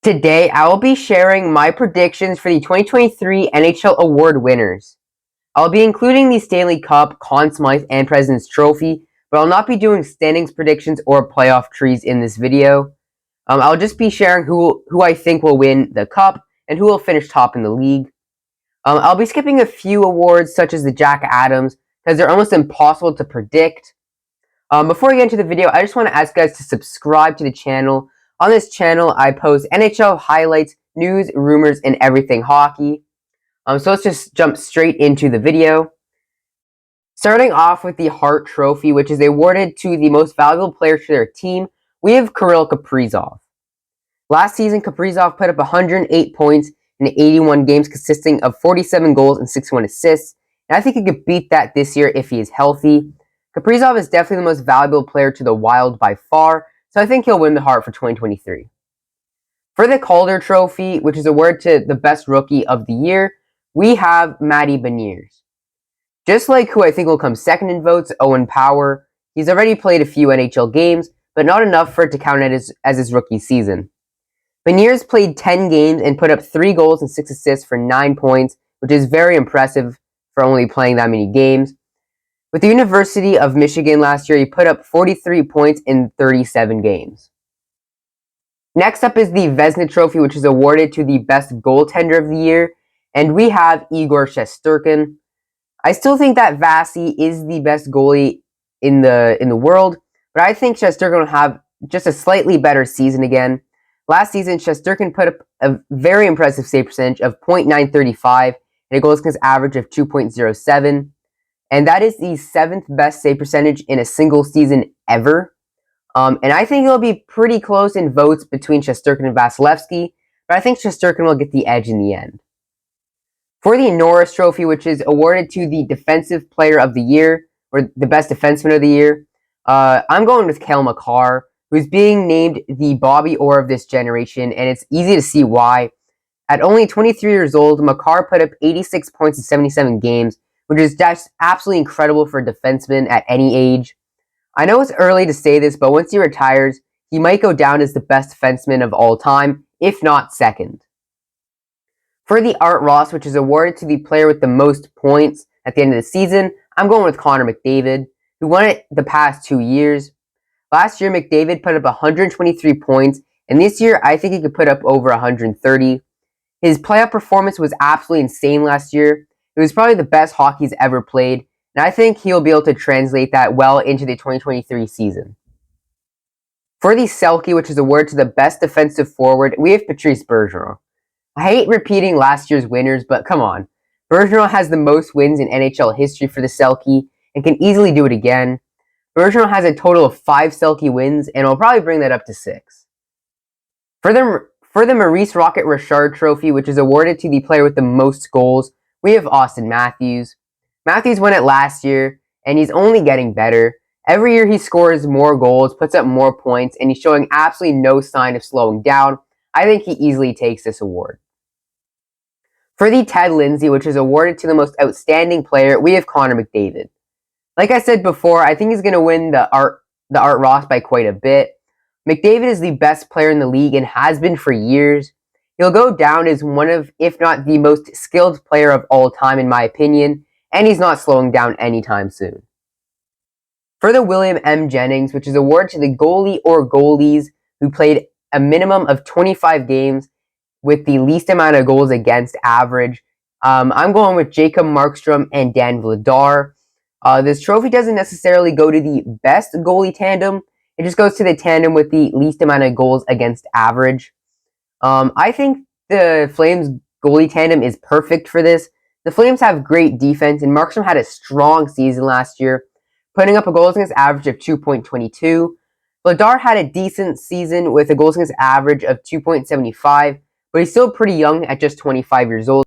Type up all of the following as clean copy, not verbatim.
Today, I will be sharing my predictions for the 2023 NHL award winners. I'll be including the Stanley Cup, Conn Smythe, and President's Trophy, but I'll not be doing standings predictions or playoff trees in this video. I'll just be sharing who I think will win the Cup and who will finish top in the league. I'll be skipping a few awards such as the Jack Adams because they're almost impossible to predict. Before we get into the video, I just want to ask you guys to subscribe to the channel. On this channel, I post NHL highlights, news, rumors, and everything hockey. So let's just jump straight into the video. Starting off with the Hart Trophy, which is awarded to the most valuable player to their team, we have Kirill Kaprizov. Last season, Kaprizov put up 108 points in 81 games, consisting of 47 goals and 61 assists. And I think he could beat that this year if he is healthy. Kaprizov is definitely the most valuable player to the Wild by far, so I think he'll win the Hart for 2023. For the Calder Trophy, which is awarded to the best rookie of the year, we have Matty Beniers. Just like who I think will come second in votes, Owen Power. He's already played a few NHL games, but not enough for it to count as his rookie season. Beniers played 10 games and put up 3 goals and 6 assists for 9 points, which is very impressive for only playing that many games. With the University of Michigan last year, he put up 43 points in 37 games. Next up is the Vesna Trophy, which is awarded to the best goaltender of the year, and we have Igor Shesterkin. I still think that Vasi is the best goalie in the world, but I think Shesterkin will have just a slightly better season again. Last season, Shesterkin put up a very impressive save percentage of .935 and a goals against average of 2.07. And that is the 7th best save percentage in a single season ever. And I think it'll be pretty close in votes between Shesterkin and Vasilevsky, but I think Shesterkin will get the edge in the end. For the Norris Trophy, which is awarded to the Defensive Player of the Year, or the Best Defenseman of the Year, I'm going with Cale Makar, who's being named the Bobby Orr of this generation, and it's easy to see why. At only 23 years old, Makar put up 86 points in 77 games, which is just absolutely incredible for a defenseman at any age. I know it's early to say this, but once he retires, he might go down as the best defenseman of all time, if not second. For the Art Ross, which is awarded to the player with the most points at the end of the season, I'm going with Connor McDavid, who won it the past 2 years. Last year, McDavid put up 123 points, and this year, I think he could put up over 130. His playoff performance was absolutely insane last year. It was probably the best hockey he's ever played, and I think he'll be able to translate that well into the 2023 season. For the Selke, which is awarded to the best defensive forward, we have Patrice Bergeron. I hate repeating last year's winners, but come on. Bergeron has the most wins in NHL history for the Selke and can easily do it again. Bergeron has a total of 5 Selke wins, and will probably bring that up to 6. For the Maurice Rocket Rashard Trophy, which is awarded to the player with the most goals, we have Austin Matthews. Matthews won it last year, and he's only getting better. Every year he scores more goals, puts up more points, and he's showing absolutely no sign of slowing down. I think he easily takes this award. For the Ted Lindsay, which is awarded to the most outstanding player, we have Connor McDavid. Like I said before, I think he's going to win the Art Ross by quite a bit. McDavid is the best player in the league and has been for years. He'll go down as one of, if not the most skilled player of all time in my opinion, and he's not slowing down anytime soon. For the William M. Jennings, which is awarded to the goalie or goalies who played a minimum of 25 games with the least amount of goals against average, I'm going with Jacob Markstrom and Dan Vladar. This trophy doesn't necessarily go to the best goalie tandem. It just goes to the tandem with the least amount of goals against average. I think the Flames goalie tandem is perfect for this. The Flames have great defense, and Markstrom had a strong season last year, putting up a goals against average of 2.22. Vladar had a decent season with a goals against average of 2.75, but he's still pretty young at just 25 years old.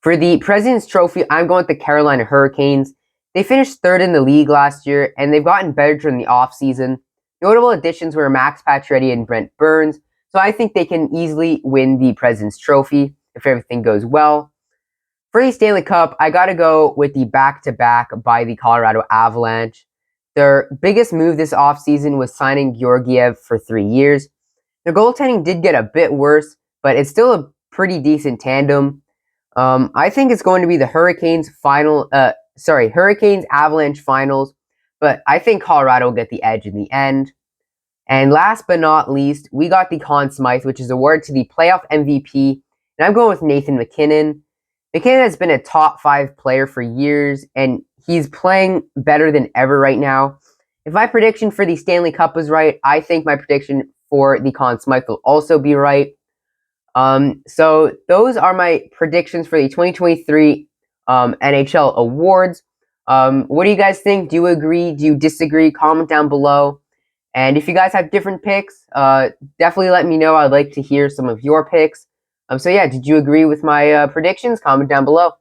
For the President's Trophy, I'm going with the Carolina Hurricanes. They finished 3rd in the league last year, and they've gotten better during the offseason. Notable additions were Max Pacioretty and Brent Burns, so I think they can easily win the President's Trophy if everything goes well. For the Stanley Cup, I gotta go with the back-to-back by the Colorado Avalanche. Their biggest move this offseason was signing Georgiev for 3 years. Their goaltending did get a bit worse, but it's still a pretty decent tandem. I think it's going to be the Hurricanes Avalanche finals, but I think Colorado will get the edge in the end. And last but not least, we got the Conn Smythe, which is awarded to the playoff MVP, and I'm going with Nathan MacKinnon. MacKinnon has been a top 5 player for years, and he's playing better than ever right now. If my prediction for the Stanley Cup was right, I think my prediction for the Conn Smythe will also be right. So those are my predictions for the 2023 NHL awards. What do you guys think? Do you agree? Do you disagree? Comment down below. And if you guys have different picks, definitely let me know. I'd like to hear some of your picks. So yeah, did you agree with my predictions? Comment down below.